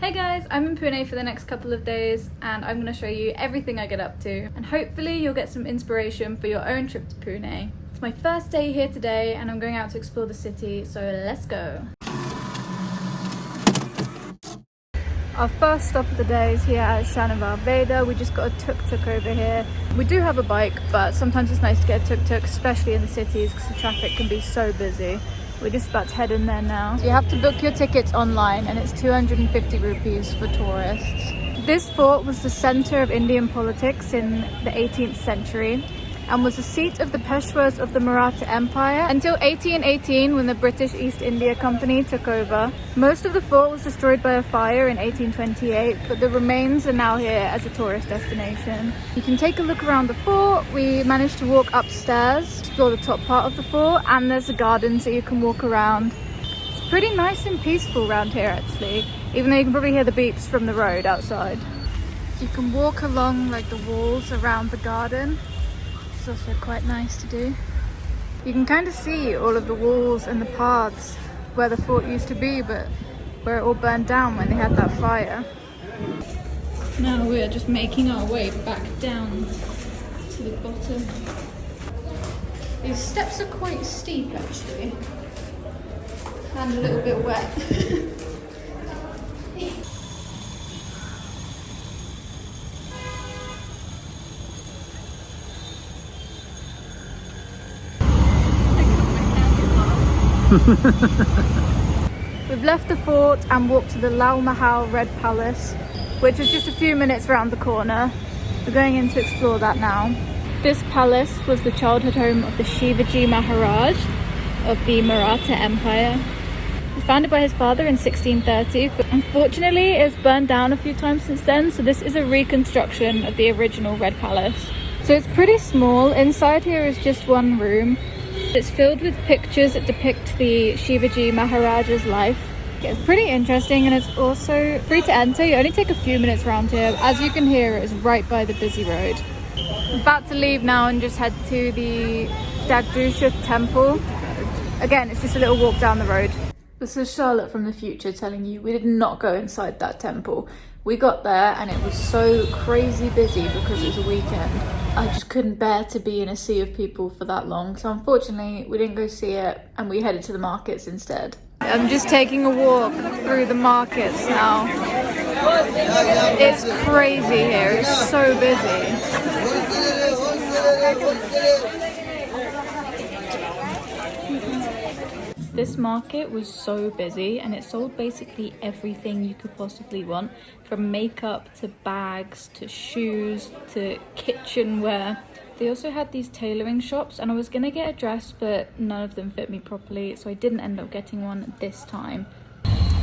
Hey guys, I'm in Pune for the next couple of days and I'm going to show you everything I get up to, and hopefully you'll get some inspiration for your own trip to Pune. It's my first day here today and I'm going out to explore the city, so let's go. Our first stop of the day is here at Shaniwarwada. We just got a tuk-tuk over here. We do have a bike, but sometimes it's nice to get a tuk-tuk, especially in the cities because the traffic can be so busy. We're just about to head in there now. So you have to book your tickets online and it's 250 rupees for tourists. This fort was the center of Indian politics in the 18th century and was the seat of the Peshwas of the Maratha Empire until 1818 when the British East India Company took over. Most of the fort was destroyed by a fire in 1828, but the remains are now here as a tourist destination. You can take a look around the fort. We managed to walk upstairs, explore the top part of the fort, and there's a garden so you can walk around. It's pretty nice and peaceful around here actually, even though you can probably hear the beeps from the road outside. You can walk along like the walls around the garden. It's also quite nice to do. You can kind of see all of the walls and the paths where the fort used to be, but where it all burned down when they had that fire. Now we're just making our way back down to the bottom. These steps are quite steep actually, and a little bit wet. We've left the fort and walked to the Lal Mahal Red Palace, which is just a few minutes around the corner. We're going in to explore that now. This palace was the childhood home of the Shivaji Maharaj of the Maratha Empire. It was founded by his father in 1630, but unfortunately it's burned down a few times since then, so this is a reconstruction of the original Red Palace. So it's pretty small. Inside here is just one room. It's filled with pictures that depict the Shivaji Maharaja's life. It's pretty interesting and it's also free to enter. You only take a few minutes around here. As you can hear, it's right by the busy road. I'm about to leave now and just head to the Dagdusha temple. Again, it's just a little walk down the road. This is Charlotte from the future telling you we did not go inside that temple. We got there and it was so crazy busy because it was a weekend. I just couldn't bear to be in a sea of people for that long. So unfortunately, we didn't go see it and we headed to the markets instead. I'm just taking a walk through the markets now. It's crazy here, it's so busy. This market was so busy and it sold basically everything you could possibly want, from makeup to bags to shoes to kitchenware. They also had these tailoring shops and I was gonna get a dress but none of them fit me properly, so I didn't end up getting one this time.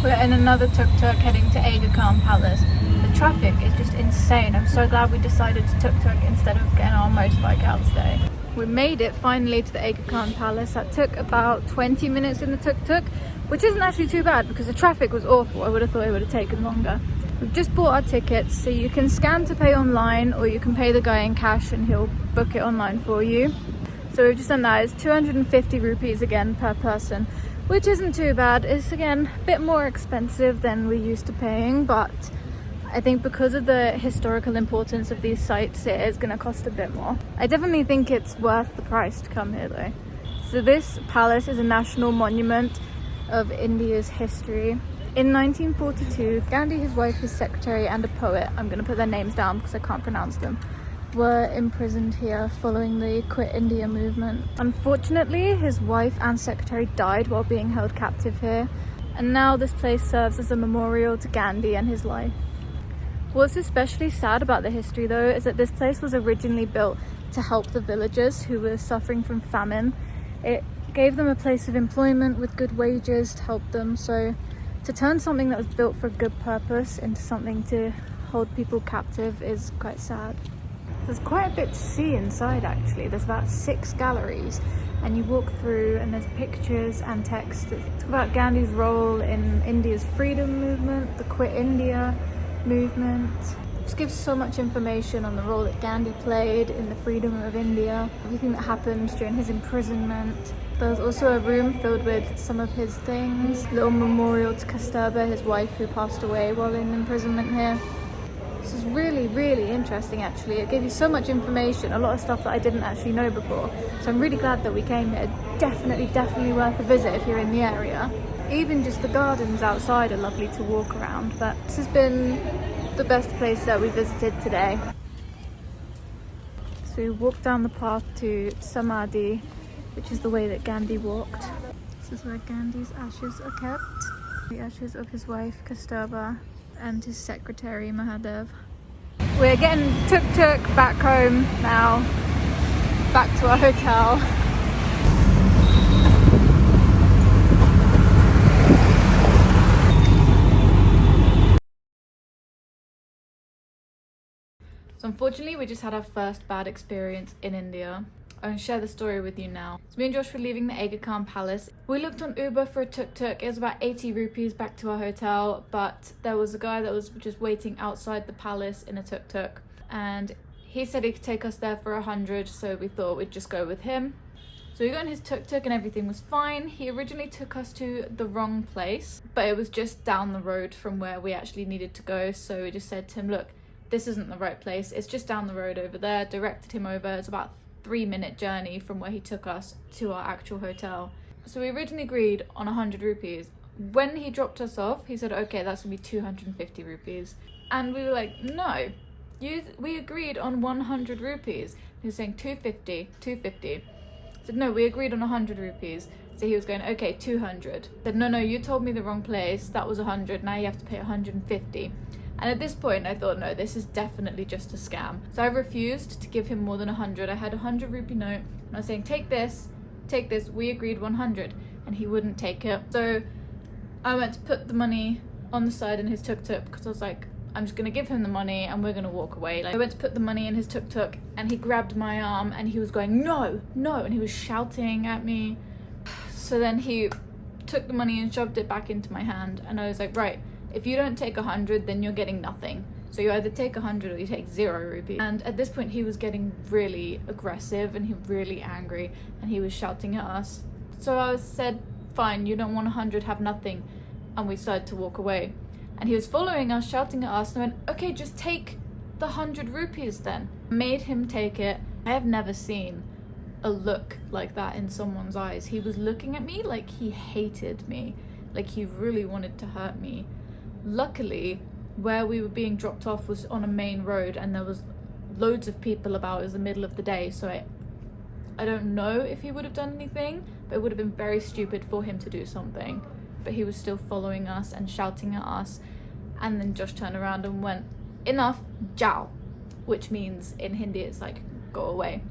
We're in another tuk-tuk heading to Agakhan Palace. The traffic is just insane. I'm so glad we decided to tuk-tuk instead of getting our motorbike out today. We made it finally to the Agakhan Palace. That took about 20 minutes in the tuk-tuk, which isn't actually too bad because the traffic was awful. I would have thought it would have taken longer. We've just bought our tickets, so you can scan to pay online or you can pay the guy in cash and he'll book it online for you. So we've just done that. It's 250 rupees again per person, which isn't too bad. It's again a bit more expensive than we're used to paying, but I think because of the historical importance of these sites, it is going to cost a bit more. I definitely think it's worth the price to come here though. So this palace is a national monument of India's history. In 1942, Gandhi, his wife, his secretary and a poet, I'm going to put their names down because I can't pronounce them, were imprisoned here following the Quit India movement. Unfortunately, his wife and secretary died while being held captive here, and now this place serves as a memorial to Gandhi and his life. What's especially sad about the history though is that this place was originally built to help the villagers who were suffering from famine. It gave them a place of employment with good wages to help them, so to turn something that was built for a good purpose into something to hold people captive is quite sad. There's quite a bit to see inside actually. There's about 6 galleries and you walk through and there's pictures and text that talk about Gandhi's role in India's freedom movement, the Quit India movement. This gives so much information on the role that Gandhi played in the freedom of India, everything that happened during his imprisonment. There's also a room filled with some of his things, a little memorial to Kasturba, his wife who passed away while in imprisonment here. This is really, really interesting actually. It gave you so much information, a lot of stuff that I didn't actually know before. So I'm really glad that we came here. Definitely worth a visit if you're in the area. Even just the gardens outside are lovely to walk around, but this has been the best place that we visited today. So we walked down the path to Samadhi, which is the way that Gandhi walked. This is where Gandhi's ashes are kept. The ashes of his wife Kasturba and his secretary Mahadev. We're getting tuk-tuk back home now, back to our hotel. So unfortunately we just had our first bad experience in India. I'm going to share the story with you now. So me and Josh were leaving the Agakhan Palace. We looked on Uber for a tuk-tuk. It was about 80 rupees back to our hotel, but there was a guy that was just waiting outside the palace in a tuk-tuk, and he said he could take us there for 100, so we thought we'd just go with him. So we got in his tuk-tuk and everything was fine. He originally took us to the wrong place, but it was just down the road from where we actually needed to go. So we just said to him, look, this isn't the right place. It's just down the road over there. Directed him over. It's about a 3-minute journey from where he took us to our actual hotel. So we originally agreed on 100 rupees. When he dropped us off, he said, okay, that's gonna be 250 rupees. And we were like, no, we agreed on 100 rupees. He was saying 250. I said, no, we agreed on 100 rupees. So he was going, okay, 200. I said, no, you told me the wrong place. That was 100. Now you have to pay 150. And at this point I thought, no, this is definitely just a scam. So I refused to give him more than 100. I had a 100 rupee note and I was saying, take this, we agreed 100, and he wouldn't take it. So I went to put the money on the side in his tuk-tuk because I was like, I'm just gonna give him the money and we're gonna walk away. Like, I went to put the money in his tuk-tuk and he grabbed my arm and he was going, no, and he was shouting at me. So then he took the money and shoved it back into my hand, and I was like, right, if you don't take 100, then you're getting nothing. So you either take 100 or you take 0 rupees. And at this point he was getting really aggressive and he was really angry and he was shouting at us. So I said, fine, you don't want 100, have nothing. And we started to walk away. And he was following us, shouting at us, and I went, okay, just take the 100 rupees then. Made him take it. I have never seen a look like that in someone's eyes. He was looking at me like he hated me, like he really wanted to hurt me. Luckily, where we were being dropped off was on a main road and there was loads of people about. It was the middle of the day, so I don't know if he would have done anything, but it would have been very stupid for him to do something. But he was still following us and shouting at us. And then Josh turned around and went, enough, jao, which means in Hindi it's like, go away.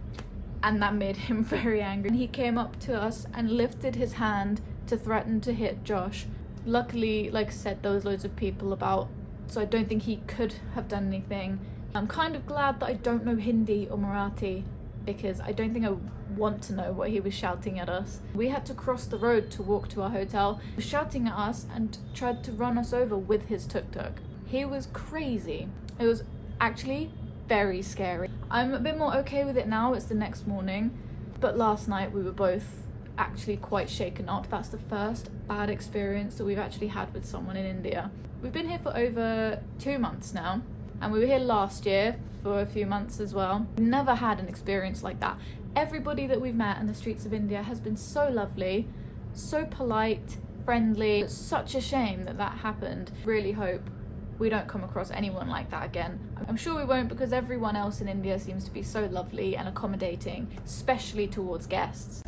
And that made him very angry. And he came up to us and lifted his hand to threaten to hit Josh. Luckily, like I said, there was loads of people about, so I don't think he could have done anything. I'm kind of glad that I don't know Hindi or Marathi, because I don't think I want to know what he was shouting at us. We had to cross the road to walk to our hotel. He was shouting at us and tried to run us over with his tuk-tuk. He was crazy. It was actually very scary. I'm a bit more okay with it now, it's the next morning, but last night we were both actually quite shaken up. That's the first bad experience that we've actually had with someone in India. We've been here for over 2 months now, and we were here last year for a few months as well. We've never had an experience like that. Everybody that we've met in the streets of India has been so lovely, so polite, friendly. It's such a shame that that happened. Really hope we don't come across anyone like that again. I'm sure we won't, because everyone else in India seems to be so lovely and accommodating, especially towards guests.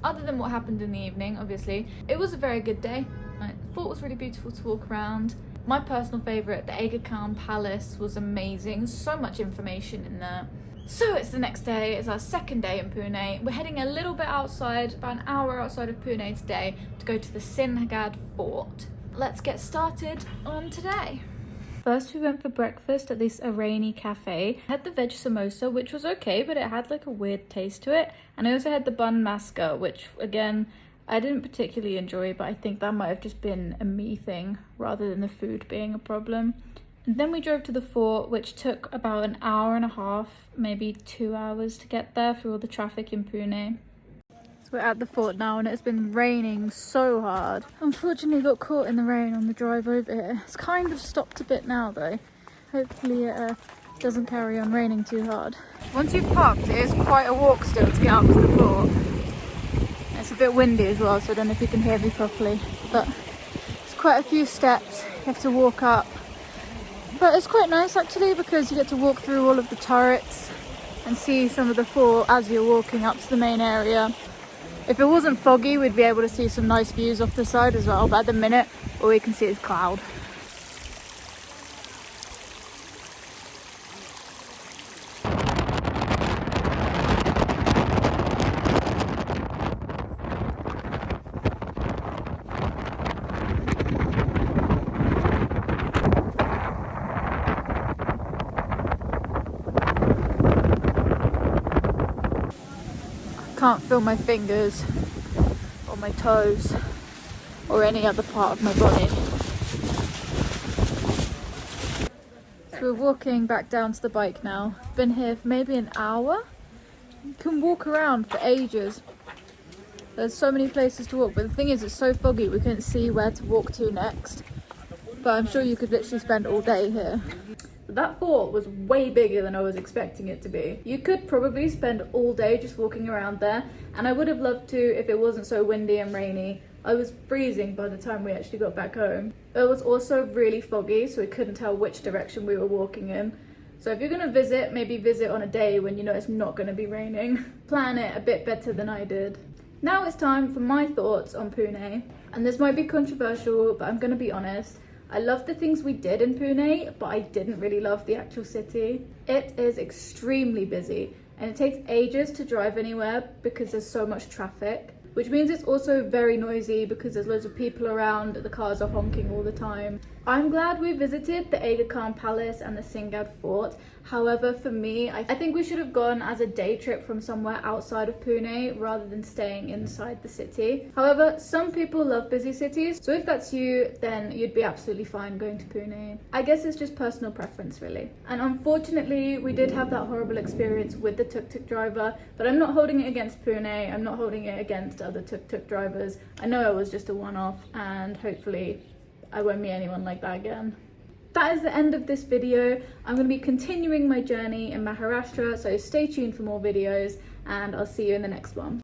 Other than what happened in the evening, obviously, it was a very good day. I thought it was really beautiful to walk around. My personal favourite, the Agakhan Palace, was amazing. So much information in there. So it's the next day, it's our second day in Pune. We're heading a little bit outside, about an hour outside of Pune today, to go to the Sinhagad fort. Let's get started on today. First we went for breakfast at this Irani cafe. I had the veg samosa, which was okay, but it had like a weird taste to it. And I also had the bun maska, which again, I didn't particularly enjoy, but I think that might have just been a me thing rather than the food being a problem. And then we drove to the fort, which took about an hour and a half, maybe 2 hours to get there through all the traffic in Pune. So we're at the fort now and it's been raining so hard. Unfortunately got caught in the rain on the drive over here. It's kind of stopped a bit now though. Hopefully it doesn't carry on raining too hard. Once you've parked, it is quite a walk still to get up to the fort. It's a bit windy as well, so I don't know if you can hear me properly, but it's quite a few steps you have to walk up. But it's quite nice actually, because you get to walk through all of the turrets and see some of the fort as you're walking up to the main area. If it wasn't foggy, we'd be able to see some nice views off the side as well, but at the minute all we can see is cloud. Can't feel my fingers or my toes or any other part of my body. So we're walking back down to the bike now. Been here for maybe an hour. You can walk around for ages. There's so many places to walk, but the thing is it's so foggy we couldn't see where to walk to next. But I'm sure you could literally spend all day here. That fort was way bigger than I was expecting it to be. You could probably spend all day just walking around there, and I would have loved to if it wasn't so windy and rainy. I was freezing by the time we actually got back home. It was also really foggy, so we couldn't tell which direction we were walking in. So if you're gonna visit, maybe visit on a day when you know it's not gonna be raining. Plan it a bit better than I did. Now it's time for my thoughts on Pune, and this might be controversial, but I'm gonna be honest. I love the things we did in Pune, but I didn't really love the actual city. It is extremely busy and it takes ages to drive anywhere because there's so much traffic, which means it's also very noisy because there's loads of people around, the cars are honking all the time. I'm glad we visited the Agakhan Palace and the Sinhagad fort. However, for me, I think we should have gone as a day trip from somewhere outside of Pune rather than staying inside the city. However, some people love busy cities, so if that's you, then you'd be absolutely fine going to Pune. I guess it's just personal preference really. And unfortunately, we did have that horrible experience with the tuk-tuk driver, but I'm not holding it against Pune, I'm not holding it against other tuk-tuk drivers. I know it was just a one-off, and hopefully I won't meet anyone like that again. That is the end of this video. I'm going to be continuing my journey in Maharashtra, so stay tuned for more videos and I'll see you in the next one.